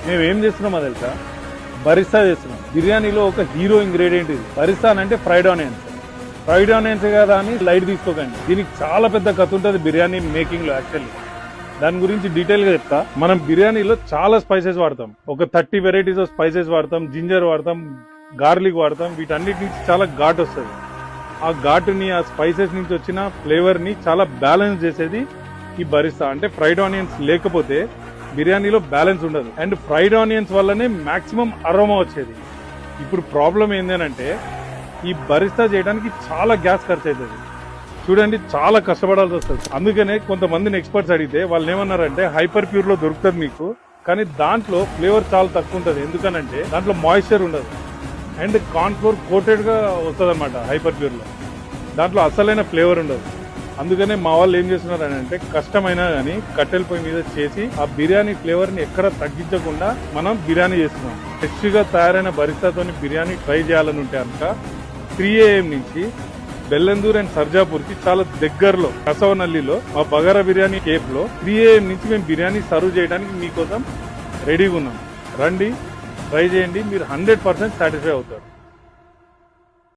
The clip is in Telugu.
మేము ఏం చేస్తున్నామో తెలుసా, బరిస్తా చేస్తున్నాం. బిర్యానీలో ఒక హీరో ఇంగ్రీడియంట్ ఇది. బరిస్తా అంటే ఫ్రైడ్ ఆనియన్స్. ఫ్రైడ్ ఆనియన్స్ కదా అని లైట్ తీసుకోకండి, దీనికి చాలా పెద్ద కథ ఉంటుంది బిర్యానీ మేకింగ్ లో. యాక్చువల్లీ దాని గురించి డీటెయిల్ గా చెప్తా. మనం బిర్యానీలో చాలా స్పైసెస్ వాడతాం, ఒక 30 వెరైటీస్ ఆఫ్ స్పైసెస్ వాడతాం, జింజర్ వాడతాం, గార్లిక్ వాడతాం. వీటన్నిటి నుంచి చాలా ఘాట్ వస్తుంది. ఆ ఘాటుని, ఆ స్పైసెస్ నుంచి వచ్చిన ఫ్లేవర్ ని చాలా బ్యాలెన్స్ చేసేది ఈ బరిస్తా. అంటే ఫ్రైడ్ ఆనియన్స్ లేకపోతే బిర్యానీలో బ్యాలెన్స్ ఉండదు, అండ్ ఫ్రైడ్ ఆనియన్స్ వల్లనే మాక్సిమం అరోమా వచ్చేది. ఇప్పుడు ప్రాబ్లం ఏంటంటే ఈ బరిస్తా చేయడానికి చాలా గ్యాస్ ఖర్చు అవుతుంది. చూడండి, చాలా కష్టపడాల్సి వస్తుంది. అందుకనే కొంతమందిని ఎక్స్పర్ట్స్ అడిగితే వాళ్ళు ఏమన్నారంటే హైపర్ ప్యూర్ లో దొరుకుతుంది మీకు, కానీ దాంట్లో ఫ్లేవర్ చాలా తక్కువ ఉంటుంది. ఎందుకనంటే దాంట్లో మాయిశ్చర్ ఉండదు అండ్ కార్న్ ఫ్లోర్ కోటెడ్ గా వస్తుంది అనమాట హైపర్ ప్యూర్ లో. దాంట్లో అసలైన ఫ్లేవర్ ఉండదు. అందుకనే మా వాళ్ళు ఏం చేస్తున్నారు అని అంటే కష్టమైనా కానీ కట్టెల పొయ్యి మీద చేసి ఆ బిర్యానీ ఫ్లేవర్ ని ఎక్కడ తగ్గించకుండా మనం బిర్యానీ చేస్తున్నాం. ఫ్రెష్ గా తయారైన బరిస్తాతో బిర్యానీ ట్రై చేయాలని ఉంటే కనుక 3 AM నుంచి బెల్లందూర్ అండ్ సర్జాపూర్ కి చాలా దగ్గరలో కసవనల్లిలో మా బగారా బిర్యానీ కేఫ్ లో 3 AM నుంచి మేము బిర్యానీ సర్వ్ చేయడానికి మీకోసం రెడీగా ఉన్నాం. రండి, ట్రై చేయండి, మీరు 100% సాటిస్ఫై అవుతారు.